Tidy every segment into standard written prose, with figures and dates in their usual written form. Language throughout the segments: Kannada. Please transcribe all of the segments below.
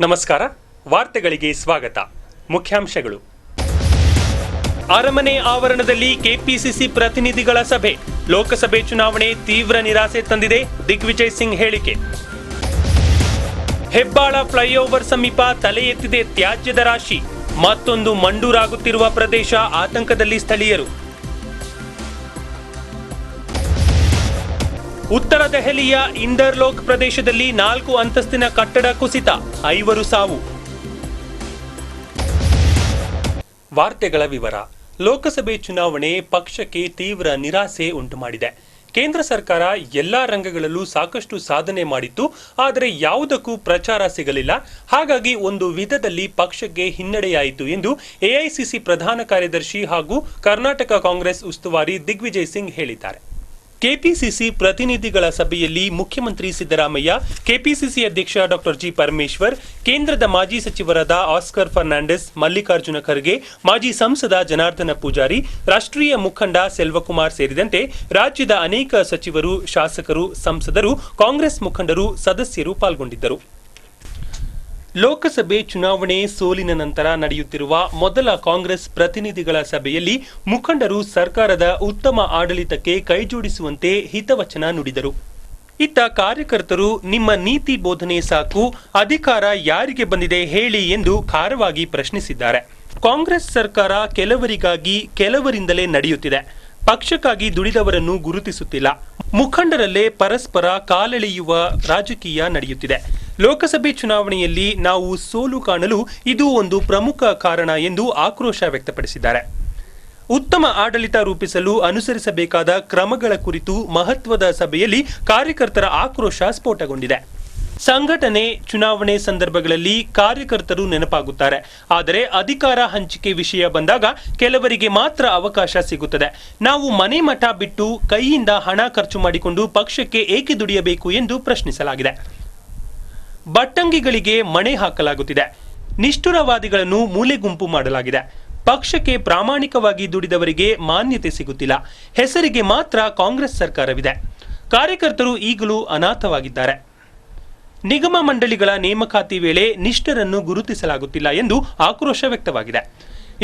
ನಮಸ್ಕಾರ. ವಾರ್ತೆಗಳಿಗೆ ಸ್ವಾಗತ. ಮುಖ್ಯಾಂಶಗಳು. ಅರಮನೆ ಆವರಣದಲ್ಲಿ ಕೆಪಿಸಿಸಿ ಪ್ರತಿನಿಧಿಗಳ ಸಭೆ. ಲೋಕಸಭೆ ಚುನಾವಣೆ ತೀವ್ರ ನಿರಾಸೆ ತಂದಿದೆ. ದಿಗ್ವಿಜಯ್ ಸಿಂಗ್ ಹೇಳಿಕೆ. ಹೆಬ್ಬಾಳ ಫ್ಲೈಓವರ್ ಸಮೀಪ ತಲೆ ಎತ್ತಿದೆ ತ್ಯಾಜ್ಯದ ರಾಶಿ. ಮತ್ತೊಂದು ಮಂಡೂರಾಗುತ್ತಿರುವ ಪ್ರದೇಶ ಆತಂಕದಲ್ಲಿ ಸ್ಥಳೀಯರು. ಉತ್ತರ ದೆಹಲಿಯ ಇಂದರ್ಲೋಕ್ ಪ್ರದೇಶದಲ್ಲಿ 4 ಅಂತಸ್ತಿನ ಕಟ್ಟಡ ಕುಸಿತ, 5 ಸಾವು. ವಾರ್ತೆಗಳ ವಿವರ. ಲೋಕಸಭೆ ಚುನಾವಣೆ ಪಕ್ಷಕ್ಕೆ ತೀವ್ರ ನಿರಾಸೆ ಉಂಟುಮಾಡಿದೆ. ಕೇಂದ್ರ ಸರ್ಕಾರ ಎಲ್ಲಾ ರಂಗಗಳಲ್ಲೂ ಸಾಕಷ್ಟು ಸಾಧನೆ ಮಾಡಿತ್ತು, ಆದರೆ ಯಾವುದಕ್ಕೂ ಪ್ರಚಾರ ಸಿಗಲಿಲ್ಲ. ಹಾಗಾಗಿ ಒಂದು ವಿಧದಲ್ಲಿ ಪಕ್ಷಕ್ಕೆ ಹಿನ್ನಡೆಯಾಯಿತು ಎಂದು ಎಐಸಿಸಿ ಪ್ರಧಾನ ಕಾರ್ಯದರ್ಶಿ ಹಾಗೂ ಕರ್ನಾಟಕ ಕಾಂಗ್ರೆಸ್ ಉಸ್ತುವಾರಿ ದಿಗ್ವಿಜಯ್ ಸಿಂಗ್ ಹೇಳಿದ್ದಾರೆ. ಕೆಪಿಸಿಸಿ ಪ್ರತಿನಿಧಿಗಳ ಸಭೆಯಲ್ಲಿ ಮುಖ್ಯಮಂತ್ರಿ ಸಿದ್ದರಾಮಯ್ಯ, ಕೆಪಿಸಿಸಿ ಅಧ್ಯಕ್ಷ ಡಾಕ್ಟರ್ ಜಿ ಪರಮೇಶ್ವರ್, ಕೇಂದ್ರದ ಮಾಜಿ ಸಚಿವರಾದ ಆಸ್ಕರ್ ಫರ್ನಾಂಡಿಸ್, ಮಲ್ಲಿಕಾರ್ಜುನ ಖರ್ಗೆ, ಮಾಜಿ ಸಂಸದ ಜನಾರ್ದನ ಪೂಜಾರಿ, ರಾಷ್ಟ್ರೀಯ ಮುಖಂಡ ಸೆಲ್ವಕುಮಾರ್ ಸೇರಿದಂತೆ ರಾಜ್ಯದ ಅನೇಕ ಸಚಿವರು, ಶಾಸಕರು, ಸಂಸದರು, ಕಾಂಗ್ರೆಸ್ ಮುಖಂಡರು, ಸದಸ್ಯರು ಪಾಲ್ಗೊಂಡಿದ್ದರು. ಲೋಕಸಭೆ ಚುನಾವಣೆ ಸೋಲಿನ ನಂತರ ನಡೆಯುತ್ತಿರುವ ಮೊದಲ ಕಾಂಗ್ರೆಸ್ ಪ್ರತಿನಿಧಿಗಳ ಸಭೆಯಲ್ಲಿ ಮುಖಂಡರು ಸರ್ಕಾರದ ಉತ್ತಮ ಆಡಳಿತಕ್ಕೆ ಕೈಜೋಡಿಸುವಂತೆ ಹಿತವಚನ ನುಡಿದರು. ಇತ್ತ ಕಾರ್ಯಕರ್ತರು ನಿಮ್ಮ ನೀತಿ ಬೋಧನೆ ಸಾಕು, ಅಧಿಕಾರ ಯಾರಿಗೆ ಬಂದಿದೆ ಹೇಳಿ ಎಂದು ಖಾರವಾಗಿ ಪ್ರಶ್ನಿಸಿದ್ದಾರೆ. ಕಾಂಗ್ರೆಸ್ ಸರ್ಕಾರ ಕೆಲವರಿಗಾಗಿ ಕೆಲವರಿಂದಲೇ ನಡೆಯುತ್ತಿದೆ. ಪಕ್ಷಕ್ಕಾಗಿ ದುಡಿದವರನ್ನು ಗುರುತಿಸುತ್ತಿಲ್ಲ. ಮುಖಂಡರಲ್ಲೇ ಪರಸ್ಪರ ಕಾಲೆಳೆಯುವ ರಾಜಕೀಯ ನಡೆಯುತ್ತಿದೆ. ಲೋಕಸಭೆ ಚುನಾವಣೆಯಲ್ಲಿ ನಾವು ಸೋಲು ಕಾಣಲು ಇದು ಒಂದು ಪ್ರಮುಖ ಕಾರಣ ಎಂದು ಆಕ್ರೋಶ ವ್ಯಕ್ತಪಡಿಸಿದ್ದಾರೆ. ಉತ್ತಮ ಆಡಳಿತ ರೂಪಿಸಲು ಅನುಸರಿಸಬೇಕಾದ ಕ್ರಮಗಳ ಕುರಿತು ಮಹತ್ವದ ಸಭೆಯಲ್ಲಿ ಕಾರ್ಯಕರ್ತರ ಆಕ್ರೋಶ ಸ್ಫೋಟಗೊಂಡಿದೆ. ಸಂಘಟನೆ, ಚುನಾವಣೆ ಸಂದರ್ಭಗಳಲ್ಲಿ ಕಾರ್ಯಕರ್ತರು ನೆನಪಾಗುತ್ತಾರೆ. ಆದರೆ ಅಧಿಕಾರ ಹಂಚಿಕೆ ವಿಷಯ ಬಂದಾಗ ಕೆಲವರಿಗೆ ಮಾತ್ರ ಅವಕಾಶ ಸಿಗುತ್ತದೆ. ನಾವು ಮನೆ ಮಠ ಬಿಟ್ಟು ಕೈಯಿಂದ ಹಣ ಖರ್ಚು ಮಾಡಿಕೊಂಡು ಪಕ್ಷಕ್ಕೆ ಏಕೆ ದುಡಿಯಬೇಕು ಎಂದು ಪ್ರಶ್ನಿಸಲಾಗಿದೆ. ಬಟ್ಟಂಗಿಗಳಿಗೆ ಮಣೆ ಹಾಕಲಾಗುತ್ತಿದೆ. ನಿಷ್ಠುರವಾದಿಗಳನ್ನು ಮೂಲೆಗುಂಪು ಮಾಡಲಾಗಿದೆ. ಪಕ್ಷಕ್ಕೆ ಪ್ರಾಮಾಣಿಕವಾಗಿ ದುಡಿದವರಿಗೆ ಮಾನ್ಯತೆ ಸಿಗುತ್ತಿಲ್ಲ. ಹೆಸರಿಗೆ ಮಾತ್ರ ಕಾಂಗ್ರೆಸ್ ಸರ್ಕಾರವಿದೆ. ಕಾರ್ಯಕರ್ತರು ಈಗಲೂ ಅನಾಥವಾಗಿದ್ದಾರೆ. ನಿಗಮ ಮಂಡಳಿಗಳ ನೇಮಕಾತಿ ವೇಳೆ ನಿಷ್ಠರನ್ನು ಗುರುತಿಸಲಾಗುತ್ತಿಲ್ಲ ಎಂದು ಆಕ್ರೋಶ ವ್ಯಕ್ತವಾಗಿದೆ.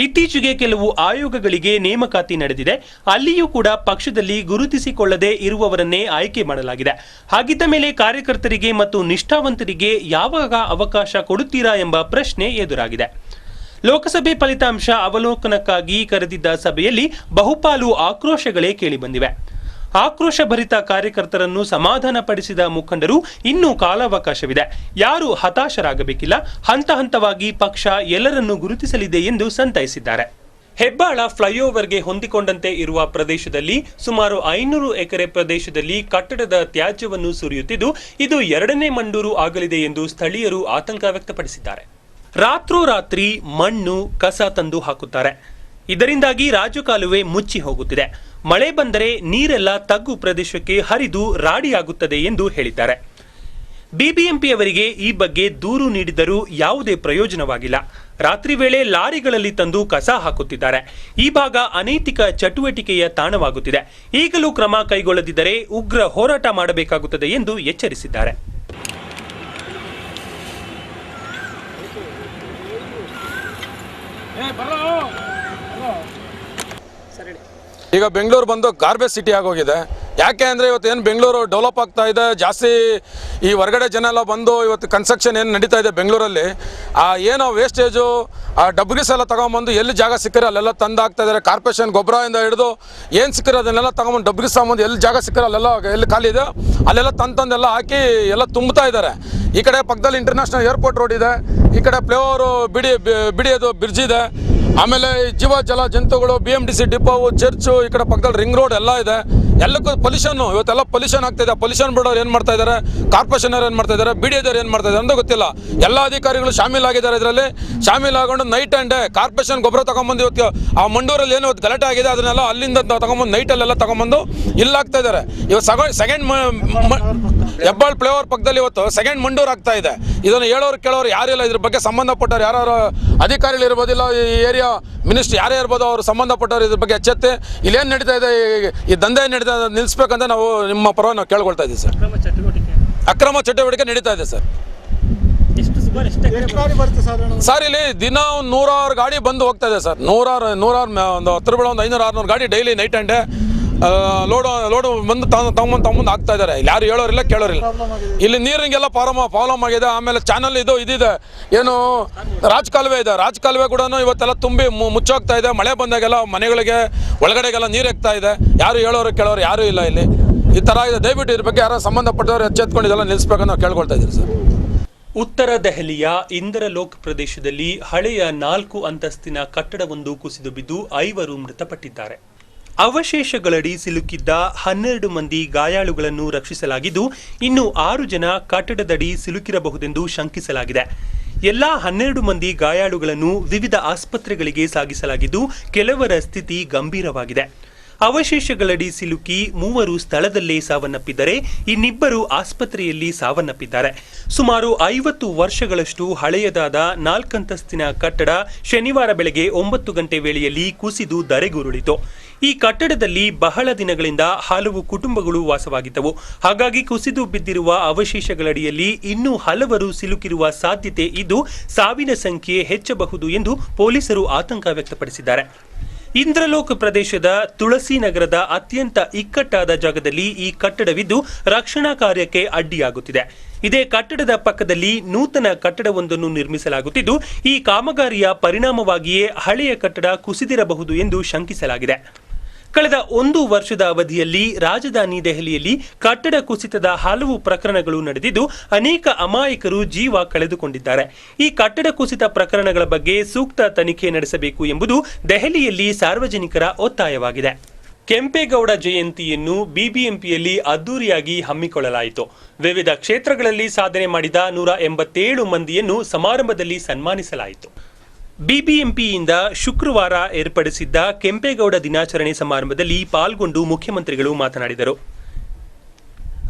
ಇತ್ತೀಚೆಗೆ ಕೆಲವು ಆಯೋಗಗಳಿಗೆ ನೇಮಕಾತಿ ನಡೆದಿದೆ. ಅಲ್ಲಿಯೂ ಕೂಡ ಪಕ್ಷದಲ್ಲಿ ಗುರುತಿಸಿಕೊಳ್ಳದೆ ಇರುವವರನ್ನೇ ಆಯ್ಕೆ ಮಾಡಲಾಗಿದೆ. ಹಾಗಿದ್ದ ಮೇಲೆ ಕಾರ್ಯಕರ್ತರಿಗೆ ಮತ್ತು ನಿಷ್ಠಾವಂತರಿಗೆ ಯಾವಾಗ ಅವಕಾಶ ಕೊಡುತ್ತೀರಾ ಎಂಬ ಪ್ರಶ್ನೆ ಎದುರಾಗಿದೆ. ಲೋಕಸಭೆ ಫಲಿತಾಂಶ ಅವಲೋಕನಕ್ಕಾಗಿ ಕರೆದಿದ್ದ ಸಭೆಯಲ್ಲಿ ಬಹುಪಾಲು ಆಕ್ರೋಶಗಳೇ ಕೇಳಿಬಂದಿವೆ. ಆಕ್ರೋಶ ಭರಿತ ಕಾರ್ಯಕರ್ತರನ್ನು ಸಮಾಧಾನಪಡಿಸಿದ ಮುಖಂಡರು ಇನ್ನೂ ಕಾಲಾವಕಾಶವಿದೆ, ಯಾರು ಹತಾಶರಾಗಬೇಕಿಲ್ಲ, ಹಂತ ಹಂತವಾಗಿ ಪಕ್ಷ ಎಲ್ಲರನ್ನೂ ಗುರುತಿಸಲಿದೆ ಎಂದು ಸಂತೈಸಿದ್ದಾರೆ. ಹೆಬ್ಬಾಳ ಫ್ಲೈಓವರ್ಗೆ ಹೊಂದಿಕೊಂಡಂತೆ ಇರುವ ಪ್ರದೇಶದಲ್ಲಿ ಸುಮಾರು 500 ಎಕರೆ ಪ್ರದೇಶದಲ್ಲಿ ಕಟ್ಟಡದ ತ್ಯಾಜ್ಯವನ್ನು ಸುರಿಯುತ್ತಿದ್ದು, ಇದು 2ನೇ ಮಂಡೂರು ಆಗಲಿದೆ ಎಂದು ಸ್ಥಳೀಯರು ಆತಂಕ ವ್ಯಕ್ತಪಡಿಸಿದ್ದಾರೆ. ರಾತ್ರೋರಾತ್ರಿ ಮಣ್ಣು, ಕಸ ತಂದು ಹಾಕುತ್ತಾರೆ. ಇದರಿಂದಾಗಿ ರಾಜಕಾಲುವೆ ಮುಚ್ಚಿ ಹೋಗುತ್ತಿದೆ. ಮಳೆ ಬಂದರೆ ನೀರೆಲ್ಲ ತಗ್ಗು ಪ್ರದೇಶಕ್ಕೆ ಹರಿದು ರಾಡಿಯಾಗುತ್ತದೆ ಎಂದು ಹೇಳಿದ್ದಾರೆ. ಬಿಬಿಎಂಪಿಯವರಿಗೆ ಈ ಬಗ್ಗೆ ದೂರು ನೀಡಿದರೂ ಯಾವುದೇ ಪ್ರಯೋಜನವಾಗಿಲ್ಲ. ರಾತ್ರಿ ವೇಳೆ ಲಾರಿಗಳಲ್ಲಿ ತಂದು ಕಸ ಹಾಕುತ್ತಿದ್ದಾರೆ. ಈ ಭಾಗ ಅನೈತಿಕ ಚಟುವಟಿಕೆಯ ತಾಣವಾಗುತ್ತಿದೆ. ಈಗಲೂ ಕ್ರಮ ಕೈಗೊಳ್ಳದಿದ್ದರೆ ಉಗ್ರ ಹೋರಾಟ ಮಾಡಬೇಕಾಗುತ್ತದೆ ಎಂದು ಎಚ್ಚರಿಸಿದ್ದಾರೆ. ಈಗ ಬೆಂಗಳೂರು ಬಂದು ಗಾರ್ಬೇಜ್ ಸಿಟಿ ಆಗೋಗಿದೆ. ಯಾಕೆ ಅಂದರೆ ಇವತ್ತು ಏನು ಬೆಂಗಳೂರು ಡೆವಲಪ್ ಆಗ್ತಾ ಇದೆ, ಜಾಸ್ತಿ ಈ ಹೊರಗಡೆ ಜನ ಎಲ್ಲ ಬಂದು ಇವತ್ತು ಕನ್ಸ್ಟ್ರಕ್ಷನ್ ಏನು ನಡೀತಾ ಇದೆ ಬೆಂಗಳೂರಲ್ಲಿ, ಏನೋ ವೇಸ್ಟೇಜು ಡಬ್ಬಿಸ್ ಎಲ್ಲ ತೊಗೊಂಬಂದು ಎಲ್ಲಿ ಜಾಗ ಸಿಕ್ಕರೆ ಅಲ್ಲೆಲ್ಲ ತಂದು ಹಾಕ್ತಾ ಇದ್ದಾರೆ. ಕಾರ್ಪೊರೇಷನ್ ಗೊಬ್ಬರದಿಂದ ಹಿಡಿದು ಏನು ಸಿಕ್ಕರೆ ಅದನ್ನೆಲ್ಲ ತೊಗೊಂಬಂದು ಡಬ್ಬಿಸ್ ತೊಗೊಂಬಂದು ಎಲ್ಲಿ ಜಾಗ ಸಿಕ್ಕರೆ ಅಲ್ಲೆಲ್ಲ ಎಲ್ಲಿ ಖಾಲಿ ಇದೆ ಅಲ್ಲೆಲ್ಲ ತಂದೆಲ್ಲ ಹಾಕಿ ಎಲ್ಲ ತುಂಬುತ್ತಾ ಇದ್ದಾರೆ. ಈ ಕಡೆ ಪಕ್ಕದಲ್ಲಿ ಇಂಟರ್ನ್ಯಾಷನಲ್ ಏರ್ಪೋರ್ಟ್ ರೋಡ್ ಇದೆ, ಈ ಕಡೆ ಫ್ಲೈಓವರು ಬಿಡಿಯೋದು ಬ್ರಿಡ್ಜ್ ಇದೆ, ಆಮೇಲೆ ಜೀವ ಜಲ ಜಂತುಗಳು, BMTC ಡಿಪೋ, ಚರ್ಚು, ಈ ಕಡೆ ಪಕ್ಕದಲ್ಲಿ ರಿಂಗ್ ರೋಡ್ ಎಲ್ಲ ಇದೆ. ಎಲ್ಲಕ್ಕೂ ಪೊಲ್ಯೂಷನ್ನು, ಇವತ್ತೆಲ್ಲ ಪೊಲ್ಯೂಷನ್ ಆಗ್ತಾಯಿದೆ. ಪೊಲ್ಯೂಷನ್ ಬಿಡೋರು ಏನು ಮಾಡ್ತಾ ಇದ್ದಾರೆ, ಕಾರ್ಪೊರೇಷನ್ ಅವ್ರು ಏನು ಮಾಡ್ತಾ ಇದ್ದಾರೆ, BDO ಏನು ಮಾಡ್ತಾ ಇದ್ದಾರೆ ಅಂತ ಗೊತ್ತಿಲ್ಲ. ಎಲ್ಲ ಅಧಿಕಾರಿಗಳು ಶಾಮೀಲಾಗಿದ್ದಾರೆ. ಇದರಲ್ಲಿ ಶಾಮೀಲಾಗೊಂಡು ನೈಟ್ ಆ್ಯಂಡ್ ಡೇ ಕಾರ್ಪೊರೇಷನ್ ಗೊಬ್ಬರ ತೊಗೊಂಬಂದು ಇವತ್ತು ಆ ಮಂಡೂರಲ್ಲಿ ಏನು ಗಲಾಟೆ ಆಗಿದೆ ಅದನ್ನೆಲ್ಲ ಅಲ್ಲಿಂದ ತೊಗೊಂಬಂದು ನೈಟಲ್ಲೆಲ್ಲ ತೊಗೊಂಬಂದು ಇಲ್ಲಾಗ್ತಾ ಇದ್ದಾರೆ. ಇವತ್ತು ಸೆಕೆಂಡ್ ಹೆಬ್ಬಾಳ್ ಫ್ಲೈಓವರ್ ಪಕ್ಕದಲ್ಲಿ ಇವತ್ತು ಸೆಕೆಂಡ್ ಮಂಡೂರು ಆಗ್ತಾ ಇದೆ. ಇದನ್ನು ಹೇಳೋರು ಕೇಳೋರು ಯಾರಿಲ್ಲ. ಇದ್ರ ಬಗ್ಗೆ ಸಂಬಂಧಪಟ್ಟವ್ರು ಯಾರು ಅಧಿಕಾರಿಗಳು ಇರ್ಬೋದಿಲ್ಲ, ಈ ಏರಿಯಾ ಮಿನಿಸ್ಟ್ರಿ ಯಾರೇ ಇರ್ಬೋದು, ಅವರು ಸಂಬಂಧಪಟ್ಟವ್ರು ಇದ್ರ ಬಗ್ಗೆ ಎಚ್ಚೆತ್ತೆ ಇಲ್ಲೇನು ನಡೀತಾ ಇದೆ, ಈ ದಂಧೆ ನಡೀತಾ ಇದೆ ನಿಲ್ಲಿಸ್ಬೇಕಂತ ನಾವು ನಿಮ್ಮ ಪರವಾಗಿ ನಾವು ಕೇಳ್ಕೊಳ್ತಾ ಇದ್ದೀವಿ ಸರ್. ಅಕ್ರಮ ಚಟುವಟಿಕೆ ನಡೀತಾ ಇದೆ ಸರ್. ಸರ್ ಇಲ್ಲಿ ದಿನ 100 ಗಾಡಿ ಬಂದು ಹೋಗ್ತಾ ಇದೆ ಸರ್. 100 ಒಂದು 10 ಒಂದು 500-600 ಗಾಡಿ daily night and day load ಬಂದು ತಗೊಂಬಂದು ಹಾಕ್ತಾ ಇದ್ದಾರೆ. ಇಲ್ಲಿ ಯಾರು ಹೇಳೋರಿಲ್ಲ ಕೇಳೋರಿಲ್ಲ. ಇಲ್ಲಿ ನೀರಿಗೆಲ್ಲ ಪ್ರಾಬ್ಲಮ್ ಆಗಿದೆ. ಆಮೇಲೆ ಚಾನಲ್ ಇದಿದೆ ಏನು ರಾಜಕಾಲುವೆ ಇದೆ. ರಾಜಕಾಲುವೆ ಕೂಡ ಇವತ್ತೆಲ್ಲ ತುಂಬಿ ಮುಚ್ಚೋಗ್ತಾ ಇದೆ. ಮಳೆ ಬಂದಾಗೆಲ್ಲ ಮನೆಗಳಿಗೆ ಒಳಗಡೆಗೆಲ್ಲ ನೀರು ಎಕ್ತಾ ಇದೆ. ಯಾರು ಹೇಳೋರು ಕೇಳೋರು ಯಾರೂ ಇಲ್ಲ ಇಲ್ಲಿ. ಈ ಥರ ಇದೆ. ದಯವಿಟ್ಟು ಇದ್ರ ಬಗ್ಗೆ ಯಾರು ಸಂಬಂಧಪಟ್ಟವರು ಎಚ್ಚೆತ್ಕೊಂಡು ಇದೆಲ್ಲ ನಿಲ್ಲಿಸ್ಬೇಕಂತ ನಾವು ಕೇಳ್ಕೊಳ್ತಾ ಇದ್ದೀವಿ ಸರ್. ಉತ್ತರ ದೆಹಲಿಯ ಇಂದ್ರಲೋಕ್ ಪ್ರದೇಶದಲ್ಲಿ ಹಳೆಯ 4 ಅಂತಸ್ತಿನ ಕಟ್ಟಡವೊಂದು ಕುಸಿದು ಬಿದ್ದು 5 ಮೃತಪಟ್ಟಿದ್ದಾರೆ. ಅವಶೇಷಗಳಡಿ ಸಿಲುಕಿದ್ದ 12 ಮಂದಿ ಗಾಯಾಳುಗಳನ್ನು ರಕ್ಷಿಸಲಾಗಿದ್ದು, ಇನ್ನು 6 ಜನ ಕಟ್ಟಡದಡಿ ಸಿಲುಕಿರಬಹುದೆಂದು ಶಂಕಿಸಲಾಗಿದೆ. ಎಲ್ಲಾ 12 ಮಂದಿ ಗಾಯಾಳುಗಳನ್ನು ವಿವಿಧ ಆಸ್ಪತ್ರೆಗಳಿಗೆ ಸಾಗಿಸಲಾಗಿದ್ದು, ಕೆಲವರ ಸ್ಥಿತಿ ಗಂಭೀರವಾಗಿದೆ. ಅವಶೇಷಗಳಡಿ ಸಿಲುಕಿ 3 ಸ್ಥಳದಲ್ಲೇ ಸಾವನ್ನಪ್ಪಿದ್ದರೆ ಇನ್ನಿಬ್ಬರು ಆಸ್ಪತ್ರೆಯಲ್ಲಿ ಸಾವನ್ನಪ್ಪಿದ್ದಾರೆ. ಸುಮಾರು 50 ವರ್ಷಗಳಷ್ಟು ಹಳೆಯದಾದ 4 ಅಂತಸ್ತಿನ ಕಟ್ಟಡ ಶನಿವಾರ ಬೆಳಗ್ಗೆ 9 ಗಂಟೆ ವೇಳೆಯಲ್ಲಿ ಕುಸಿದು ಧರೆಗುರುಳಿತು. ಈ ಕಟ್ಟಡದಲ್ಲಿ ಬಹಳ ದಿನಗಳಿಂದ ಹಲವು ಕುಟುಂಬಗಳು ವಾಸವಾಗಿದ್ದವು. ಹಾಗಾಗಿ ಕುಸಿದು ಬಿದ್ದಿರುವ ಅವಶೇಷಗಳಡಿಯಲ್ಲಿ ಇನ್ನೂ ಹಲವರು ಸಿಲುಕಿರುವ ಸಾಧ್ಯತೆ ಇದ್ದು, ಸಾವಿನ ಸಂಖ್ಯೆ ಹೆಚ್ಚಬಹುದು ಎಂದು ಪೊಲೀಸರು ಆತಂಕ ವ್ಯಕ್ತಪಡಿಸಿದ್ದಾರೆ. ಇಂದ್ರಲೋಕ್ ಪ್ರದೇಶದ ತುಳಸಿ ನಗರದ ಅತ್ಯಂತ ಇಕ್ಕಟ್ಟಾದ ಜಾಗದಲ್ಲಿ ಈ ಕಟ್ಟಡವಿದ್ದು, ರಕ್ಷಣಾ ಕಾರ್ಯಕ್ಕೆ ಅಡ್ಡಿಯಾಗುತ್ತಿದೆ. ಇದೇ ಕಟ್ಟಡದ ಪಕ್ಕದಲ್ಲಿ ನೂತನ ಕಟ್ಟಡವೊಂದನ್ನು ನಿರ್ಮಿಸಲಾಗುತ್ತಿದ್ದು, ಈ ಕಾಮಗಾರಿಯ ಪರಿಣಾಮವಾಗಿಯೇ ಹಳೆಯ ಕಟ್ಟಡ ಕುಸಿದಿರಬಹುದು ಎಂದು ಶಂಕಿಸಲಾಗಿದೆ. ಕಳೆದ 1 ವರ್ಷದ ಅವಧಿಯಲ್ಲಿ ರಾಜಧಾನಿ ದೆಹಲಿಯಲ್ಲಿ ಕಟ್ಟಡ ಕುಸಿತದ ಹಲವು ಪ್ರಕರಣಗಳು ನಡೆದಿದ್ದು, ಅನೇಕ ಅಮಾಯಕರು ಜೀವ ಕಳೆದುಕೊಂಡಿದ್ದಾರೆ. ಈ ಕಟ್ಟಡ ಕುಸಿತ ಪ್ರಕರಣಗಳ ಬಗ್ಗೆ ಸೂಕ್ತ ತನಿಖೆ ನಡೆಸಬೇಕು ಎಂಬುದು ದೆಹಲಿಯಲ್ಲಿ ಸಾರ್ವಜನಿಕರ ಒತ್ತಾಯವಾಗಿದೆ. ಕೆಂಪೇಗೌಡ ಜಯಂತಿಯನ್ನು ಬಿಬಿಎಂಪಿಯಲ್ಲಿ ಅದ್ದೂರಿಯಾಗಿ ಹಮ್ಮಿಕೊಳ್ಳಲಾಯಿತು. ವಿವಿಧ ಕ್ಷೇತ್ರಗಳಲ್ಲಿ ಸಾಧನೆ ಮಾಡಿದ 187 ಮಂದಿಯನ್ನು ಸಮಾರಂಭದಲ್ಲಿ ಸನ್ಮಾನಿಸಲಾಯಿತು. ಬಿಬಿಎಂಪಿಯಿಂದ ಶುಕ್ರವಾರ ಏರ್ಪಡಿಸಿದ್ದ ಕೆಂಪೇಗೌಡ ದಿನಾಚರಣೆ ಸಮಾರಂಭದಲ್ಲಿ ಪಾಲ್ಗೊಂಡು ಮುಖ್ಯಮಂತ್ರಿಗಳು ಮಾತನಾಡಿದರು.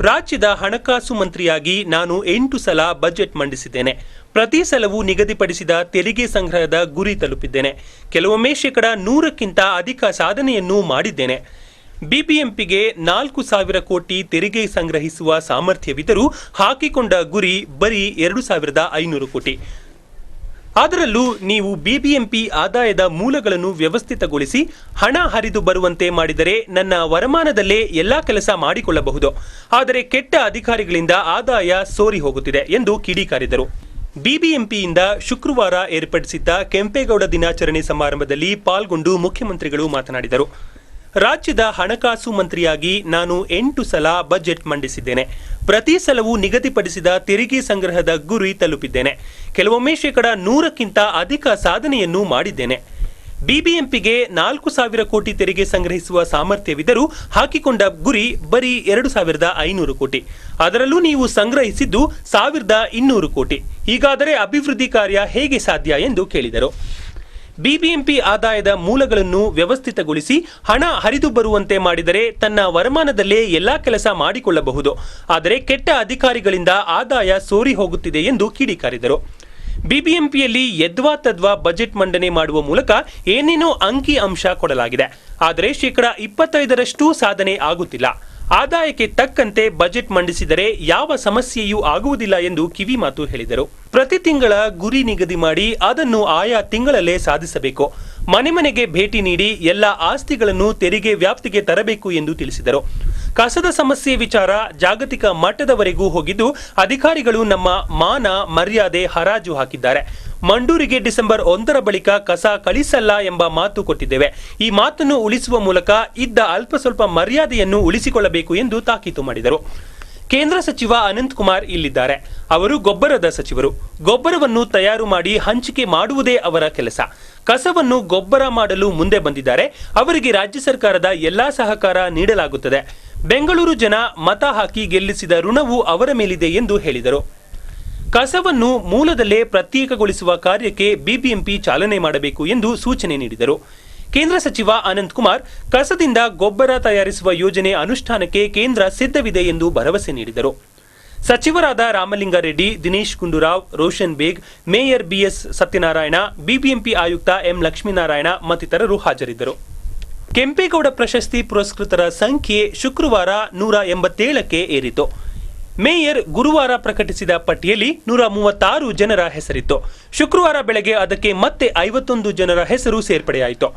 ರಾಜ್ಯದ ಹಣಕಾಸು ಮಂತ್ರಿಯಾಗಿ ನಾನು 8 ಸಲ ಬಜೆಟ್ ಮಂಡಿಸಿದ್ದೇನೆ. ಪ್ರತಿ ಸಲವೂ ನಿಗದಿಪಡಿಸಿದ ತೆರಿಗೆ ಸಂಗ್ರಹದ ಗುರಿ ತಲುಪಿದ್ದೇನೆ. ಕೆಲವೊಮ್ಮೆ 100ಕ್ಕಿಂತ ಅಧಿಕ ಸಾಧನೆಯನ್ನು ಮಾಡಿದ್ದೇನೆ. ಬಿಬಿಎಂಪಿಗೆ 4,000 ಕೋಟಿ ತೆರಿಗೆ ಸಂಗ್ರಹಿಸುವ ಸಾಮರ್ಥ್ಯವಿದ್ದರೂ ಹಾಕಿಕೊಂಡ ಗುರಿ ಬರೀ 2,500 ಕೋಟಿ. ಅದರಲ್ಲೂ ನೀವು ಬಿಬಿಎಂಪಿ ಆದಾಯದ ಮೂಲಗಳನ್ನು ವ್ಯವಸ್ಥಿತಗೊಳಿಸಿ ಹಣ ಹರಿದು ಬರುವಂತೆ ಮಾಡಿದರೆ ನನ್ನ ವರಮಾನದಲ್ಲೇ ಎಲ್ಲಾ ಕೆಲಸ ಮಾಡಿಕೊಳ್ಳಬಹುದು. ಆದರೆ ಕೆಟ್ಟ ಅಧಿಕಾರಿಗಳಿಂದ ಆದಾಯ ಸೋರಿ ಹೋಗುತ್ತಿದೆ ಎಂದು ಕಿಡಿಕಾರಿದರು. ಬಿಬಿಎಂಪಿಯಿಂದ ಶುಕ್ರವಾರ ಏರ್ಪಡಿಸಿದ್ದ ಕೆಂಪೇಗೌಡ ದಿನಾಚರಣೆ ಸಮಾರಂಭದಲ್ಲಿ ಪಾಲ್ಗೊಂಡು ಮುಖ್ಯಮಂತ್ರಿಗಳು ಮಾತನಾಡಿದರು. ರಾಜ್ಯದ ಹಣಕಾಸು ಮಂತ್ರಿಯಾಗಿ ನಾನು 8 ಸಲ ಬಜೆಟ್ ಮಂಡಿಸಿದ್ದೇನೆ. ಪ್ರತಿ ಸಲವೂ ನಿಗದಿಪಡಿಸಿದ ತೆರಿಗೆ ಸಂಗ್ರಹದ ಗುರಿ ತಲುಪಿದ್ದೇನೆ. ಕೆಲವೊಮ್ಮೆ 100ಕ್ಕಿಂತ ಅಧಿಕ ಸಾಧನೆಯನ್ನು ಮಾಡಿದ್ದೇನೆ. ಬಿಬಿಎಂಪಿಗೆ 4,000 ಕೋಟಿ ತೆರಿಗೆ ಸಂಗ್ರಹಿಸುವ ಸಾಮರ್ಥ್ಯವಿದ್ದರೂ ಹಾಕಿಕೊಂಡ ಗುರಿ ಬರೀ 2,500 ಕೋಟಿ. ಅದರಲ್ಲೂ ನೀವು ಸಂಗ್ರಹಿಸಿದ್ದು 1,200 ಕೋಟಿ. ಹೀಗಾದರೆ ಅಭಿವೃದ್ಧಿ ಕಾರ್ಯ ಹೇಗೆ ಸಾಧ್ಯ ಎಂದು ಕೇಳಿದರು. ಬಿಬಿಎಂಪಿ ಆದಾಯದ ಮೂಲಗಳನ್ನು ವ್ಯವಸ್ಥಿತಗೊಳಿಸಿ ಹಣ ಹರಿದು ಬರುವಂತೆ ಮಾಡಿದರೆ ತನ್ನ ವರಮಾನದಲ್ಲೇ ಎಲ್ಲಾ ಕೆಲಸ ಮಾಡಿಕೊಳ್ಳಬಹುದು. ಆದರೆ ಕೆಟ್ಟ ಅಧಿಕಾರಿಗಳಿಂದ ಆದಾಯ ಸೋರಿ ಹೋಗುತ್ತಿದೆ ಎಂದು ಕಿಡಿಕಾರಿದರು. ಬಿಬಿಎಂಪಿಯಲ್ಲಿ ಯದ್ವಾ ತದ್ವಾ ಬಜೆಟ್ ಮಂಡನೆ ಮಾಡುವ ಮೂಲಕ ಏನೇನೋ ಅಂಕಿ ಅಂಶ ಕೊಡಲಾಗಿದೆ. ಆದರೆ 25% ಸಾಧನೆ ಆಗುತ್ತಿಲ್ಲ. ಆದಾಯಕ್ಕೆ ತಕ್ಕಂತೆ ಬಜೆಟ್ ಮಂಡಿಸಿದರೆ ಯಾವ ಸಮಸ್ಯೆಯೂ ಆಗುವುದಿಲ್ಲ ಎಂದು ಕಿವಿಮಾತು ಹೇಳಿದರು. ಪ್ರತಿ ತಿಂಗಳ ಗುರಿ ನಿಗದಿ ಮಾಡಿ ಅದನ್ನು ಆಯಾ ತಿಂಗಳಲ್ಲೇ ಸಾಧಿಸಬೇಕು. ಮನೆ ಮನೆಗೆ ಭೇಟಿ ನೀಡಿ ಎಲ್ಲ ಆಸ್ತಿಗಳನ್ನು ತೆರಿಗೆ ವ್ಯಾಪ್ತಿಗೆ ತರಬೇಕು ಎಂದು ತಿಳಿಸಿದರು. ಕಸದ ಸಮಸ್ಯೆ ವಿಚಾರ ಜಾಗತಿಕ ಮಟ್ಟದವರೆಗೂ ಹೋಗಿದ್ದು, ಅಧಿಕಾರಿಗಳು ನಮ್ಮ ಮಾನ ಮರ್ಯಾದೆ ಹರಾಜು ಹಾಕಿದ್ದಾರೆ. ಮಂಡೂರಿಗೆ ಡಿಸೆಂಬರ್ 1 ಬಳಿಕ ಕಸ ಕಳಿಸಲ್ಲ ಎಂಬ ಮಾತು ಕೊಟ್ಟಿದ್ದೇವೆ. ಈ ಮಾತನ್ನು ಉಳಿಸುವ ಮೂಲಕ ಇದ್ದ ಅಲ್ಪ ಸ್ವಲ್ಪ ಮರ್ಯಾದೆಯನ್ನು ಉಳಿಸಿಕೊಳ್ಳಬೇಕು ಎಂದು ತಾಕೀತು ಮಾಡಿದರು. ಕೇಂದ್ರ ಸಚಿವ ಅನಂತ್ ಕುಮಾರ್ ಇಲ್ಲಿದ್ದಾರೆ. ಅವರು ಗೊಬ್ಬರದ ಸಚಿವರು. ಗೊಬ್ಬರವನ್ನು ತಯಾರು ಮಾಡಿ ಹಂಚಿಕೆ ಮಾಡುವುದೇ ಅವರ ಕೆಲಸ. ಕಸವನ್ನು ಗೊಬ್ಬರ ಮಾಡಲು ಮುಂದೆ ಬಂದಿದ್ದಾರೆ. ಅವರಿಗೆ ರಾಜ್ಯ ಸರ್ಕಾರದ ಎಲ್ಲಾ ಸಹಕಾರ ನೀಡಲಾಗುತ್ತದೆ. ಬೆಂಗಳೂರು ಜನ ಮತ ಹಾಕಿ ಗೆಲ್ಲಿಸಿದ ಋಣವು ಅವರ ಮೇಲಿದೆ ಎಂದು ಹೇಳಿದರು. ಕಸವನ್ನು ಮೂಲದಲ್ಲೇ ಪ್ರತ್ಯೇಕಗೊಳಿಸುವ ಕಾರ್ಯಕ್ಕೆ ಬಿಬಿಎಂಪಿ ಚಾಲನೆ ಮಾಡಬೇಕು ಎಂದು ಸೂಚನೆ ನೀಡಿದರು. ಕೇಂದ್ರ ಸಚಿವ ಅನಂತ್ ಕುಮಾರ್ ಕಸದಿಂದ ಗೊಬ್ಬರ ತಯಾರಿಸುವ ಯೋಜನೆ ಅನುಷ್ಠಾನಕ್ಕೆ ಕೇಂದ್ರ ಸಿದ್ಧವಿದೆ ಎಂದು ಭರವಸೆ ನೀಡಿದರು. ಸಚಿವರಾದ Ramalinga Reddy, Dinesh Gundu Rao, Roshan Baig, mayor BS Satyanarayana, BBMP ಆಯುಕ್ತ ಎಂ ಲಕ್ಷ್ಮೀನಾರಾಯಣ ಮತ್ತಿತರರು ಹಾಜರಿದ್ದರು. ಕೆಂಪೇಗೌಡ ಪ್ರಶಸ್ತಿ ಪುರಸ್ಕೃತರ ಸಂಖ್ಯೆ ಶುಕ್ರವಾರ 187ಕ್ಕೆ ಏರಿತು. ಮೇಯರ್ ಗುರುವಾರ ಪ್ರಕಟಿಸಿದ ಪಟ್ಟಿಯಲ್ಲಿ 136 ಜನರ ಹೆಸರಿತ್ತು. ಶುಕ್ರವಾರ ಬೆಳಗ್ಗೆ ಅದಕ್ಕೆ ಮತ್ತೆ 51 ಜನರ ಹೆಸರು ಸೇರ್ಪಡೆಯಾಯಿತು.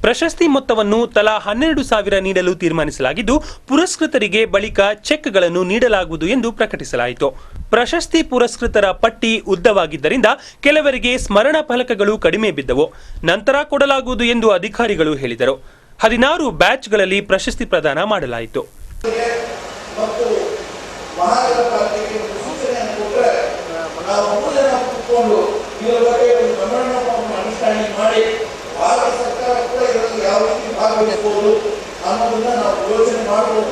ಪ್ರಶಸ್ತಿ ಮೊತ್ತವನ್ನು ತಲಾ 12,000 ನೀಡಲು ತೀರ್ಮಾನಿಸಲಾಗಿದ್ದು, ಪುರಸ್ಕೃತರಿಗೆ ಬಳಿಕ ಚೆಕ್ಗಳನ್ನು ನೀಡಲಾಗುವುದು ಎಂದು ಪ್ರಕಟಿಸಲಾಯಿತು. ಪ್ರಶಸ್ತಿ ಪುರಸ್ಕೃತರ ಪಟ್ಟಿ ಉದ್ದವಾಗಿದ್ದರಿಂದ ಕೆಲವರಿಗೆ ಸ್ಮರಣ ಫಲಕಗಳು ಕಡಿಮೆ ಬಿದ್ದವು. ನಂತರ ಕೊಡಲಾಗುವುದು ಎಂದು ಅಧಿಕಾರಿಗಳು ಹೇಳಿದರು. 16 ಬ್ಯಾಚ್ಗಳಲ್ಲಿ ಪ್ರಶಸ್ತಿ ಪ್ರದಾನ ಮಾಡಲಾಯಿತು. ಯಾವ ರೀತಿ ಭಾಗವಹಿಸಬಹುದು ಅನ್ನೋದನ್ನ ನಾವು ಯೋಚನೆ ಮಾಡಬಹುದು.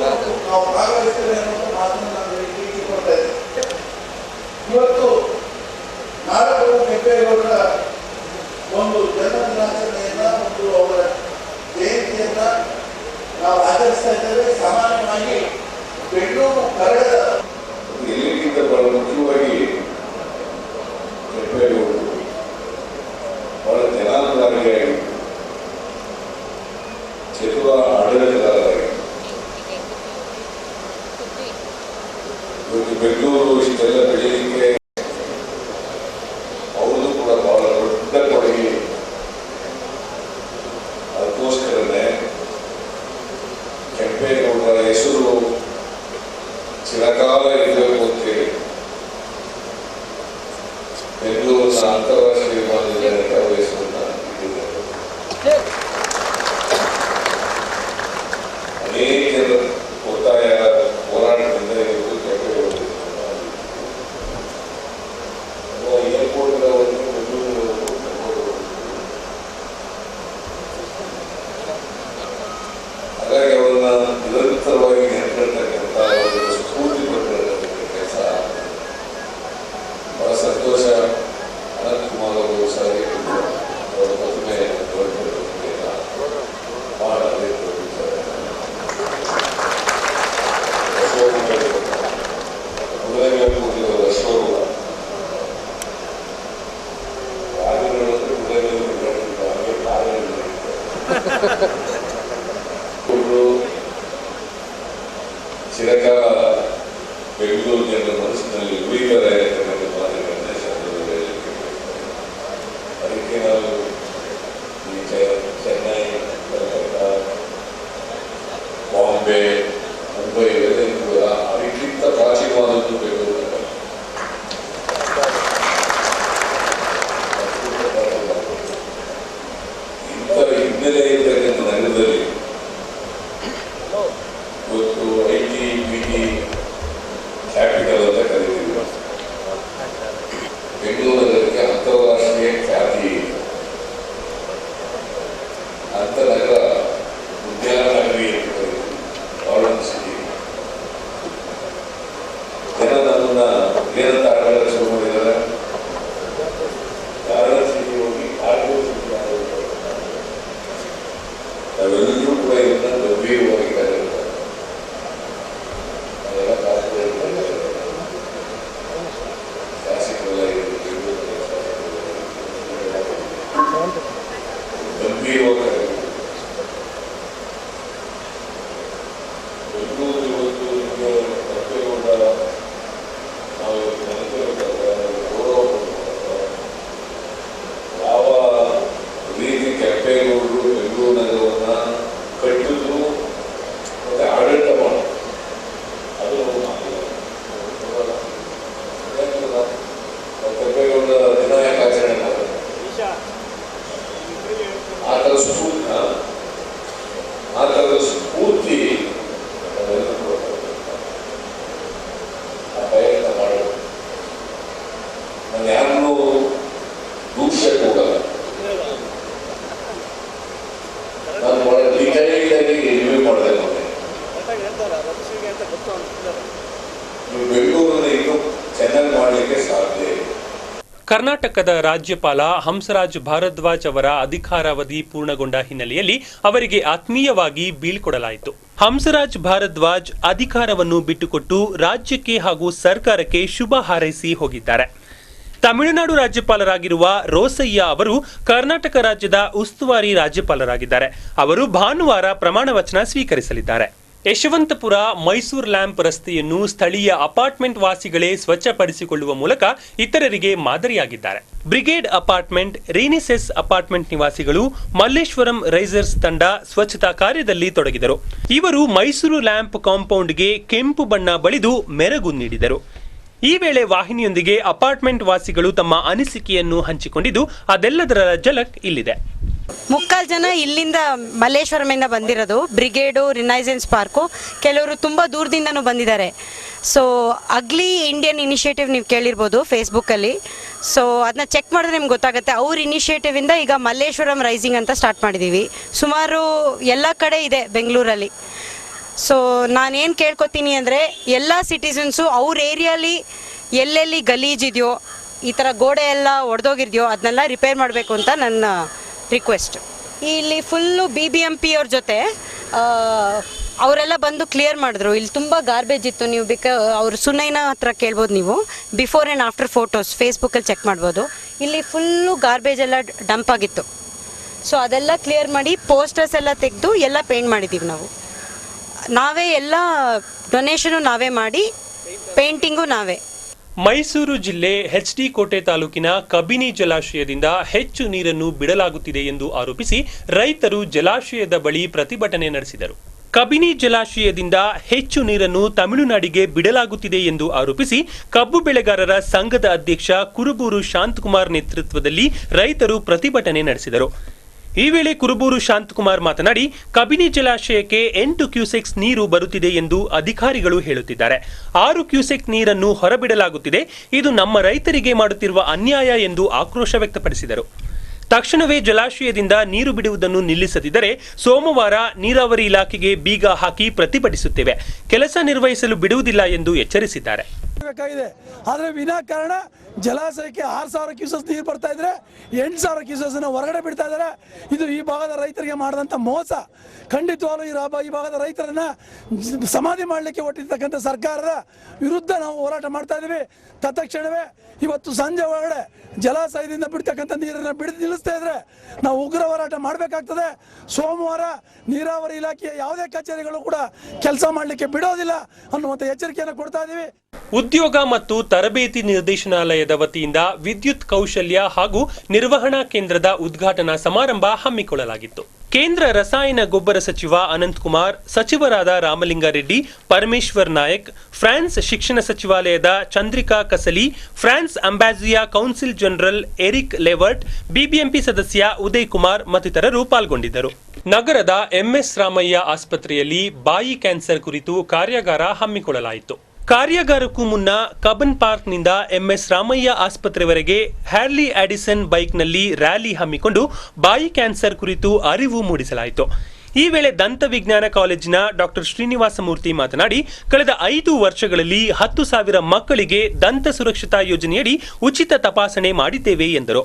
ನಾವು ಭಾಗವಹಿಸ್ತೇವೆ ಅನ್ನೋ ಮಾತನ್ನು ನಾನು ತಿಳಿಸಿಕೊಡ್ತಾ ಇದ್ದೇನೆ. ಇವತ್ತು ನಾಡಗೌಡ ಕೆಂಪೇಗೌಡರ ಒಂದು ಜನ್ಮ ದಿನಾಚರಣೆಯನ್ನ, ಒಂದು ಅವರ ಜಯಂತಿಯನ್ನ ನಾವು ಆಚರಿಸ್ತಾ ಇದ್ದೇವೆ. ಸಾಮಾನ್ಯವಾಗಿ ಬೆಂಗಳೂರು ಕರಡದ ಎಲ್ಲಕ್ಕಿಂತ ಬಹಳ ಮುಖ್ಯವಾಗಿ ಕೆಂಪೇಗೌಡರು ಬಹಳ ಜನಾನುರಾಗಿಯಾಗಿ ಚತುರ ಆಡಳಿತಗಾರರಾಗಿ ಇವತ್ತು ಬೆಂಗಳೂರು ಇಷ್ಟೆಲ್ಲ ಬೆಳೆಯಲಿಕ್ಕೆ ಅವ್ರದ್ದು ಕೂಡ ಬಹಳ ದೊಡ್ಡ ಕೊಡುಗೆ. ಅದಕ್ಕೋಸ್ಕರನೇ ಕೆಂಪೇಗೌಡರ ಹೆಸರು ಚಿರಕಾಲ ಇರಬೇಕು ಅಂತೇಳಿ ಬೆಂಗಳೂರಿನ ಅಂತಾರಾಷ್ಟ್ರೀಯ ವಿಮಾನ ನಿಲ್ದಾಣಕ್ಕೆ ಅವರ ಹೆಸರನ್ನ ಇಟ್ಟಿದ್ದಾರೆ. ಅನೇಕ ಒತ್ತಾಯ ಹೋರಾಟದಿಂದ ಇವತ್ತು ಕೆಂಪೇಗೌಡರು ಏರ್ಪೋರ್ಟ್ವರೆಗೂ ಬೆಂಗಳೂರಿನವರೆಗೂ ಹಾಗಾಗಿ ಅವರನ್ನ ನಿರಂತರವಾಗಿ ನೆನಪಿರ್ತಕ್ಕಂಥ ಸ್ಫೂರ್ತಿ ಪಟ್ಟಿರ್ತಕ್ಕಂಥ ಕೆಲಸ ಬಹಳ ಸಂತೋಷ. ಅನಂತಕುಮಾರ್ ಅವರು ಸಾರಿ ಅವರ ಪ್ರತಿಮೆ ಮಾಡಲಿ ಚಿರಕಾಲ ಬೆಂಗಳೂರು ಜನರ ಮನಸ್ಸಿನಲ್ಲಿ ಉಳಿತಾರೆ ಅಂತಕ್ಕಂಥ ಮಾತುಗಳನ್ನೇ ಸಂದರ್ಭದಲ್ಲಿ ಹೇಳಲಿಕ್ಕೆ ಅದಕ್ಕೆ ನಾವು ಈ ಚೆನ್ನೈ, ಕಲ್ಕತ್ತಾ, ಬಾಂಬೆ, ಮುಂಬೈ ಇವೆಲ್ಲ ಕೂಡ ಅದಕ್ಕಿಂತ ಪ್ರಾಚೀನವಾದದ್ದು ಬೆಂಗಳೂರು. ಇಂಥ ಹಿನ್ನೆಲೆ ಇರ್ತಕ್ಕಂಥ ನಗರದಲ್ಲಿ ಇವತ್ತು IT, BT ಕ್ಯಾಪಿಟಲ್ ಅಂತ ಕರೀತೀವಿ. ಬೆಂಗಳೂರು ನಗರಕ್ಕೆ ಅಂತಾರಾಷ್ಟ್ರೀಯ ಖ್ಯಾತಿ ಇದೆ. ಅಂತ ನಗರ ಉದ್ಯಾನ ನಗರಿ ಅಂತ ಕರೀತೀವಿ, ಗಾರ್ಡನ್ ಸಿಟಿ. ಜನ ನಮ್ಮನ್ನ ಏನಂತ ಆಡಳಿತ ಶುರು ಮಾಡಿದ್ದಾರೆ, ಗಾರ್ಡನ್ ಸಿಟಿ ಹೋಗಿ ಆರ್ಡರ್ ಸಿಟಿ ನಾವೆಲ್ಲರೂ ಕೂಡ ಇದನ್ನ ಗಂಭೀರವಾಗಿ ಕರೆಯುತ್ತಾರೆ. ಅದೆಲ್ಲ ಶಾಸಕರೆಲ್ಲ ಗಂಭೀರವಾಗಿ ಕರೆಯುತ್ತಾರೆ. ಬೆಂಗಳೂರು ಇವತ್ತು ನಿಮಗೆ ಕೆಂಪೇಗೌಡ ನಾವು ನೆನಪಿರಬೇಕಾದ್ರೆ ಗೌರವ ಕೊಡಬೇಕಾದ್ರೆ ಯಾವ ರೀತಿ ಕೆಂಪೇಗೌಡರು ಬೆಂಗಳೂರು ನಗರವನ್ನ ಕಟ್ಟಿದ್ರು ಮತ್ತೆ ಆಡಳಿತ ಮಾಡೋದು ಅದು ಕೆಂಪೇಗೌಡರ ದಿನ ಯಾಕೆ ಆಚರಣೆ ಮಾಡೋದು, ಆ ಥರದ ಸ್ಫೂರ್ತಿ ಆ ಪ್ರಯತ್ನ ಮಾಡೋದು. ನಾನು ಯಾರನ್ನೂ ದೂಷಕ್ಕೆ ಹೋಗಲ್ಲ. ನಾನು ಬಹಳ ಡೀಟೈಲ್ ಆಗಿ ರಿವ್ಯೂ ಮಾಡಿದೆ. ನೀವು ಬೆಂಗಳೂರನ್ನು ಇನ್ನೂ ಚೆನ್ನಾಗಿ ಮಾಡಲಿಕ್ಕೆ ಸಾಧ್ಯ ಇದೆ. ಕರ್ನಾಟಕದ ರಾಜ್ಯಪಾಲ ಹಂಸರಾಜ್ ಭಾರದ್ವಾಜ್ ಅವರ ಅಧಿಕಾರಾವಧಿ ಪೂರ್ಣಗೊಂಡ ಹಿನ್ನೆಲೆಯಲ್ಲಿ ಅವರಿಗೆ ಆತ್ಮೀಯವಾಗಿ ಬೀಳ್ಕೊಡಲಾಯಿತು. ಹಂಸರಾಜ್ ಭಾರದ್ವಾಜ್ ಅಧಿಕಾರವನ್ನು ಬಿಟ್ಟುಕೊಟ್ಟು ರಾಜ್ಯಕ್ಕೆ ಹಾಗೂ ಸರ್ಕಾರಕ್ಕೆ ಶುಭ ಹಾರೈಸಿ ಹೋಗಿದ್ದಾರೆ. ತಮಿಳುನಾಡು ರಾಜ್ಯಪಾಲರಾಗಿರುವ ರೋಸಯ್ಯ ಅವರು ಕರ್ನಾಟಕ ರಾಜ್ಯದ ಉಸ್ತುವಾರಿ ರಾಜ್ಯಪಾಲರಾಗಿದ್ದಾರೆ. ಅವರು ಭಾನುವಾರ ಪ್ರಮಾಣ ವಚನ ಸ್ವೀಕರಿಸಲಿದ್ದಾರೆ. ಯಶವಂತಪುರ ಮೈಸೂರು ಲ್ಯಾಂಪ್ ರಸ್ತೆಯನ್ನು ಸ್ಥಳೀಯ ಅಪಾರ್ಟ್ಮೆಂಟ್ ವಾಸಿಗಳೇ ಸ್ವಚ್ಛಪಡಿಸಿಕೊಳ್ಳುವ ಮೂಲಕ ಇತರರಿಗೆ ಮಾದರಿಯಾಗಿದ್ದಾರೆ. ಬ್ರಿಗೇಡ್ ಅಪಾರ್ಟ್ಮೆಂಟ್, ರೇನಿಸೆಸ್ ಅಪಾರ್ಟ್ಮೆಂಟ್ ನಿವಾಸಿಗಳು ಮಲ್ಲೇಶ್ವರಂ ರೈಸರ್ಸ್ ತಂಡ ಸ್ವಚ್ಛತಾ ಕಾರ್ಯದಲ್ಲಿ ತೊಡಗಿದರು. ಇವರು ಮೈಸೂರು ಲ್ಯಾಂಪ್ ಕಾಂಪೌಂಡ್ಗೆ ಕೆಂಪು ಬಣ್ಣ ಬಳಿದು ಮೆರುಗು ನೀಡಿದರು. ಈ ವೇಳೆ ವಾಹಿನಿಯೊಂದಿಗೆ ಅಪಾರ್ಟ್ಮೆಂಟ್ ವಾಸಿಗಳು ತಮ್ಮ ಅನಿಸಿಕೆಯನ್ನು ಹಂಚಿಕೊಂಡಿದ್ದು ಅದೆಲ್ಲದರ ಝಲಕ್ ಇಲ್ಲಿದೆ. ಮುಕ್ಕಾಲು ಜನ ಇಲ್ಲಿಂದ ಮಲ್ಲೇಶ್ವರಮಿಂದ ಬಂದಿರೋದು, ಬ್ರಿಗೇಡು, ರಿನೈಸೆನ್ಸ್ ಪಾರ್ಕು, ಕೆಲವರು ತುಂಬ ದೂರದಿಂದನೂ ಬಂದಿದ್ದಾರೆ. ಸೊ ಅಗ್ಲಿ ಇಂಡಿಯನ್ ಇನಿಷಿಯೇಟಿವ್ ನೀವು ಕೇಳಿರ್ಬೋದು ಫೇಸ್ಬುಕ್ಕಲ್ಲಿ. ಸೊ ಅದನ್ನ ಚೆಕ್ ಮಾಡಿದ್ರೆ ನಿಮ್ಗೆ ಗೊತ್ತಾಗುತ್ತೆ. ಅವ್ರ ಇನಿಷಿಯೇಟಿವಿಂದ ಈಗ ಮಲ್ಲೇಶ್ವರಂ ರೈಸಿಂಗ್ ಅಂತ ಸ್ಟಾರ್ಟ್ ಮಾಡಿದ್ದೀವಿ. ಸುಮಾರು ಎಲ್ಲ ಕಡೆ ಇದೆ ಬೆಂಗಳೂರಲ್ಲಿ. ಸೊ ನಾನೇನು ಕೇಳ್ಕೊತೀನಿ ಅಂದರೆ ಎಲ್ಲ ಸಿಟಿಸನ್ಸು ಅವ್ರ ಏರಿಯಾಲಿ ಎಲ್ಲೆಲ್ಲಿ ಗಲೀಜಿದೆಯೋ, ಈ ಥರ ಗೋಡೆ ಎಲ್ಲ ಒಡೆದೋಗಿದೆಯೋ ಅದನ್ನೆಲ್ಲ ರಿಪೇರ್ ಮಾಡಬೇಕು ಅಂತ ನನ್ನ ರಿಕ್ವೆಸ್ಟ್. ಇಲ್ಲಿ ಫುಲ್ಲು BBMP ಅವ್ರ ಜೊತೆ ಅವರೆಲ್ಲ ಬಂದು ಕ್ಲಿಯರ್ ಮಾಡಿದ್ರು. ಇಲ್ಲಿ ತುಂಬ ಗಾರ್ಬೇಜ್ ಇತ್ತು. ನೀವು ಅವ್ರು ಸುನೈನ ಹತ್ರ ಕೇಳ್ಬೋದು, ನೀವು ಬಿಫೋರ್ ಆ್ಯಂಡ್ ಆಫ್ಟರ್ ಫೋಟೋಸ್ ಫೇಸ್ಬುಕ್ಕಲ್ಲಿ ಚೆಕ್ ಮಾಡ್ಬೋದು. ಇಲ್ಲಿ ಫುಲ್ಲು ಗಾರ್ಬೇಜ್ ಎಲ್ಲ ಡಂಪ್ ಆಗಿತ್ತು. ಸೊ ಅದೆಲ್ಲ ಕ್ಲಿಯರ್ ಮಾಡಿ ಪೋಸ್ಟರ್ಸ್ ಎಲ್ಲ ತೆಗೆದು ಎಲ್ಲ ಪೇಂಟ್ ಮಾಡಿದ್ದೀವಿ ನಾವು. ನಾವೇ ಎಲ್ಲ ಡೊನೇಷನು ನಾವೇ ಮಾಡಿ, ಪೇಂಟಿಂಗು ನಾವೇ. ಮೈಸೂರು ಜಿಲ್ಲೆ HD ಕೋಟೆ ತಾಲೂಕಿನ ಕಬಿನಿ ಜಲಾಶಯದಿಂದ ಹೆಚ್ಚು ನೀರನ್ನು ಬಿಡಲಾಗುತ್ತಿದೆ ಎಂದು ಆರೋಪಿಸಿ ರೈತರು ಜಲಾಶಯದ ಬಳಿ ಪ್ರತಿಭಟನೆ ನಡೆಸಿದರು. ಕಬಿನಿ ಜಲಾಶಯದಿಂದ ಹೆಚ್ಚು ನೀರನ್ನು ತಮಿಳುನಾಡಿಗೆ ಬಿಡಲಾಗುತ್ತಿದೆ ಎಂದು ಆರೋಪಿಸಿ ಕಬ್ಬು ಬೆಳೆಗಾರರ ಸಂಘದ ಅಧ್ಯಕ್ಷ ಕುರುಬೂರು ಶಾಂತಕುಮಾರ್ ನೇತೃತ್ವದಲ್ಲಿ ರೈತರು ಪ್ರತಿಭಟನೆ ನಡೆಸಿದರು. ಈ ವೇಳೆ ಕುರುಬೂರು ಶಾಂತಕುಮಾರ್ ಮಾತನಾಡಿ, ಕಬಿನಿ ಜಲಾಶಯಕ್ಕೆ 8 ಕ್ಯೂಸೆಕ್ಸ್ ನೀರು ಬರುತ್ತಿದೆ ಎಂದು ಅಧಿಕಾರಿಗಳು ಹೇಳುತ್ತಿದ್ದಾರೆ. 6 ಕ್ಯೂಸೆಕ್ ನೀರನ್ನು ಹೊರಬಿಡಲಾಗುತ್ತಿದೆ. ಇದು ನಮ್ಮ ರೈತರಿಗೆ ಮಾಡುತ್ತಿರುವ ಅನ್ಯಾಯ ಎಂದು ಆಕ್ರೋಶ ವ್ಯಕ್ತಪಡಿಸಿದರು. ತಕ್ಷಣವೇ ಜಲಾಶಯದಿಂದ ನೀರು ಬಿಡುವುದನ್ನು ನಿಲ್ಲಿಸದಿದ್ದರೆ ಸೋಮವಾರ ನೀರಾವರಿ ಇಲಾಖೆಗೆ ಬೀಗ ಹಾಕಿ ಪ್ರತಿಭಟಿಸುತ್ತೇವೆ, ಕೆಲಸ ನಿರ್ವಹಿಸಲು ಬಿಡುವುದಿಲ್ಲ ಎಂದು ಎಚ್ಚರಿಸಿದ್ದಾರೆ. ಆದರೆ ವಿನಾಕಾರಣ ಜಲಾಶಯಕ್ಕೆ 6,000 ಕ್ಯೂಸೆಸ್ ನೀರು ಬರ್ತಾ ಇದ್ರೆ 8,000 ಕ್ಯೂಸೆಸ್ ಹೊರಗಡೆ ಬಿಡ್ತಾ ಇದ್ದಾರೆ. ಇದು ಈ ಭಾಗದ ರೈತರಿಗೆ ಮಾಡಿದಂಥ ಮೋಸ. ಖಂಡಿತವಾಗ್ಲೂ ಈ ಭಾಗದ ರೈತರನ್ನ ಸಮಾಧಿ ಮಾಡಲಿಕ್ಕೆ ಹೊಟ್ಟಿರ್ತಕ್ಕಂಥ ಸರ್ಕಾರದ ವಿರುದ್ಧ ನಾವು ಹೋರಾಟ ಮಾಡ್ತಾ ಇದ್ದೀವಿ. ತತ್ಕ್ಷಣವೇ ಇವತ್ತು ಸಂಜೆ ಒಳಗಡೆ ಜಲಾಶಯದಿಂದ ಬಿಡ್ತಕ್ಕಂಥ ನೀರನ್ನು ಬಿಡಿದು ನಿಲ್ಲಿಸ್ತಾ ಇದ್ರೆ ನಾವು ಉಗ್ರ ಹೋರಾಟ ಮಾಡಬೇಕಾಗ್ತದೆ. ಸೋಮವಾರ ನೀರಾವರಿ ಇಲಾಖೆಯ ಯಾವುದೇ ಕಚೇರಿಗಳು ಕೂಡ ಕೆಲಸ ಮಾಡಲಿಕ್ಕೆ ಬಿಡೋದಿಲ್ಲ ಅನ್ನುವಂಥ ಎಚ್ಚರಿಕೆಯನ್ನು ಕೊಡ್ತಾ ಇದ್ದೀವಿ. ಉದ್ಯೋಗ ಮತ್ತು ತರಬೇತಿ ನಿರ್ದೇಶನಾಲಯದ ವತಿಯಿಂದ ವಿದ್ಯುತ್ ಕೌಶಲ್ಯ ಹಾಗೂ ನಿರ್ವಹಣಾ ಕೇಂದ್ರದ ಉದ್ಘಾಟನಾ ಸಮಾರಂಭ ಹಮ್ಮಿಕೊಳ್ಳಲಾಗಿತ್ತು. ಕೇಂದ್ರ ರಸಾಯನ ಗೊಬ್ಬರ ಸಚಿವ ಅನಂತಕುಮಾರ್, ಸಚಿವರಾದ ರಾಮಲಿಂಗಾರೆಡ್ಡಿ, ಪರಮೇಶ್ವರ್ ನಾಯಕ್, ಫ್ರಾನ್ಸ್ ಶಿಕ್ಷಣ ಸಚಿವಾಲಯದ Chandrika Kasali, France embassy council general Eric Levert, BBMP ಸದಸ್ಯ ಉದಯ್ ಕುಮಾರ್ ಮತ್ತಿತರರು ಪಾಲ್ಗೊಂಡಿದ್ದರು. ನಗರದ MS ರಾಮಯ್ಯ ಆಸ್ಪತ್ರೆಯಲ್ಲಿ ಬಾಯಿ ಕ್ಯಾನ್ಸರ್ ಕುರಿತು ಕಾರ್ಯಾಗಾರ ಹಮ್ಮಿಕೊಳ್ಳಲಾಯಿತು. ಕಾರ್ಯಾಗಾರಕ್ಕೂ ಮುನ್ನ ಕಬ್ಬನ್ ಪಾರ್ಕ್ನಿಂದ MS ರಾಮಯ್ಯ ಆಸ್ಪತ್ರೆವರೆಗೆ ಹ್ಯಾರ್ಲಿ ಆಡಿಸನ್ ಬೈಕ್ನಲ್ಲಿ ರ್ಯಾಲಿ ಹಮ್ಮಿಕೊಂಡು ಬಾಯಿ ಕ್ಯಾನ್ಸರ್ ಕುರಿತು ಅರಿವು ಮೂಡಿಸಲಾಯಿತು. ಈ ವೇಳೆ ದಂತ ವಿಜ್ಞಾನ ಕಾಲೇಜಿನ ಡಾಕ್ಟರ್ ಶ್ರೀನಿವಾಸಮೂರ್ತಿ ಮಾತನಾಡಿ, ಕಳೆದ 5 ವರ್ಷಗಳಲ್ಲಿ 10,000 ಮಕ್ಕಳಿಗೆ ದಂತ ಸುರಕ್ಷತಾ ಯೋಜನೆಯಡಿ ಉಚಿತ ತಪಾಸಣೆ ಮಾಡಿದ್ದೇವೆ ಎಂದರು.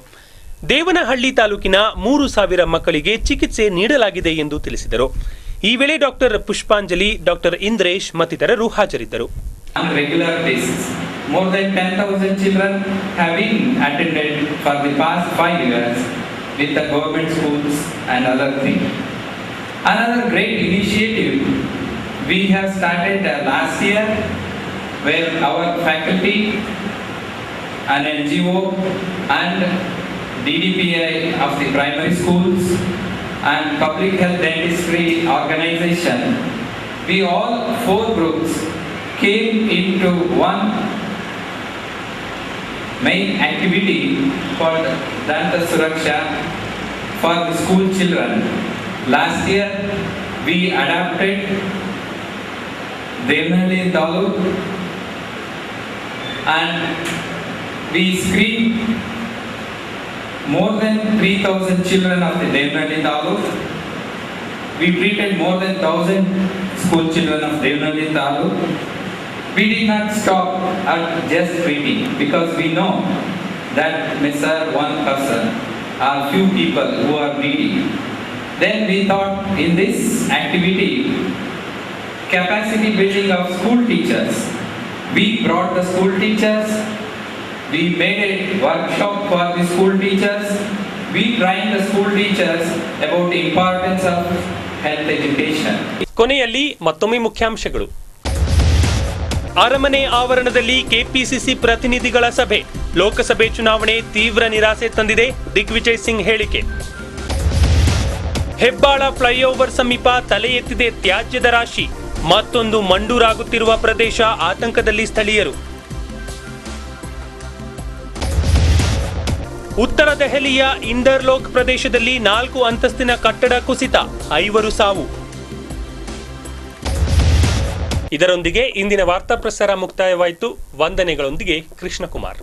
ದೇವನಹಳ್ಳಿ ತಾಲೂಕಿನ 3,000 ಮಕ್ಕಳಿಗೆ ಚಿಕಿತ್ಸೆ ನೀಡಲಾಗಿದೆ ಎಂದು ತಿಳಿಸಿದರು. ಈ ವೇಳೆ ಡಾಕ್ಟರ್ ಪುಷ್ಪಾಂಜಲಿ, ಡಾಕ್ಟರ್ ಇಂದ್ರೇಶ್ ಮತ್ತಿತರರು ಹಾಜರಿದ್ದರು. On regular basis, more than 10,000 children have been attended for the past 5 years with the government schools and other things. Another great initiative we have started last year, where our faculty, an NGO and DDPI of the primary schools and public health dentistry organization, we all 4 groups came into one main activity called Danta Suraksha for the school children. Last year we adapted Devnalli Taluk and we screened more than 3,000 children of the Devnalli Taluk. We treated more than 1,000 school children of Devnalli Taluk. We did not stop at just treating, because we know that Mr. one person or few people who are needy. Then we thought, in this activity, capacity building of school teachers. We brought the school teachers, we made a workshop for the school teachers, we trained the school teachers about the importance of health education. ಕೊನೆಯಲ್ಲಿ ಮತ್ತೊಮ್ಮೆ ಮುಖ್ಯಾಂಶಗಳು. ಅರಮನೆ ಆವರಣದಲ್ಲಿ ಕೆಪಿಸಿಸಿ ಪ್ರತಿನಿಧಿಗಳ ಸಭೆ. ಲೋಕಸಭೆ ಚುನಾವಣೆ ತೀವ್ರ ನಿರಾಸೆ ತಂದಿದೆ, ದಿಗ್ವಿಜಯ್ ಸಿಂಗ್ ಹೇಳಿಕೆ. ಹೆಬ್ಬಾಳ ಫ್ಲೈಓವರ್ ಸಮೀಪ ತಲೆ ಎತ್ತಿದೆ ತ್ಯಾಜ್ಯದ ರಾಶಿ. ಮತ್ತೊಂದು ಮಂಡೂರಾಗುತ್ತಿರುವ ಪ್ರದೇಶ, ಆತಂಕದಲ್ಲಿ ಸ್ಥಳೀಯರು. ಉತ್ತರ ದೆಹಲಿಯ ಇಂದರ್ಲೋಕ್ ಪ್ರದೇಶದಲ್ಲಿ 4 ಅಂತಸ್ತಿನ ಕಟ್ಟಡ ಕುಸಿತ, 5 ಸಾವು. ಇದರೊಂದಿಗೆ ಇಂದಿನ ವಾರ್ತಾ ಪ್ರಸಾರ ಮುಕ್ತಾಯವಾಯಿತು. ವಂದನೆಗಳೊಂದಿಗೆ ಕೃಷ್ಣಕುಮಾರ್.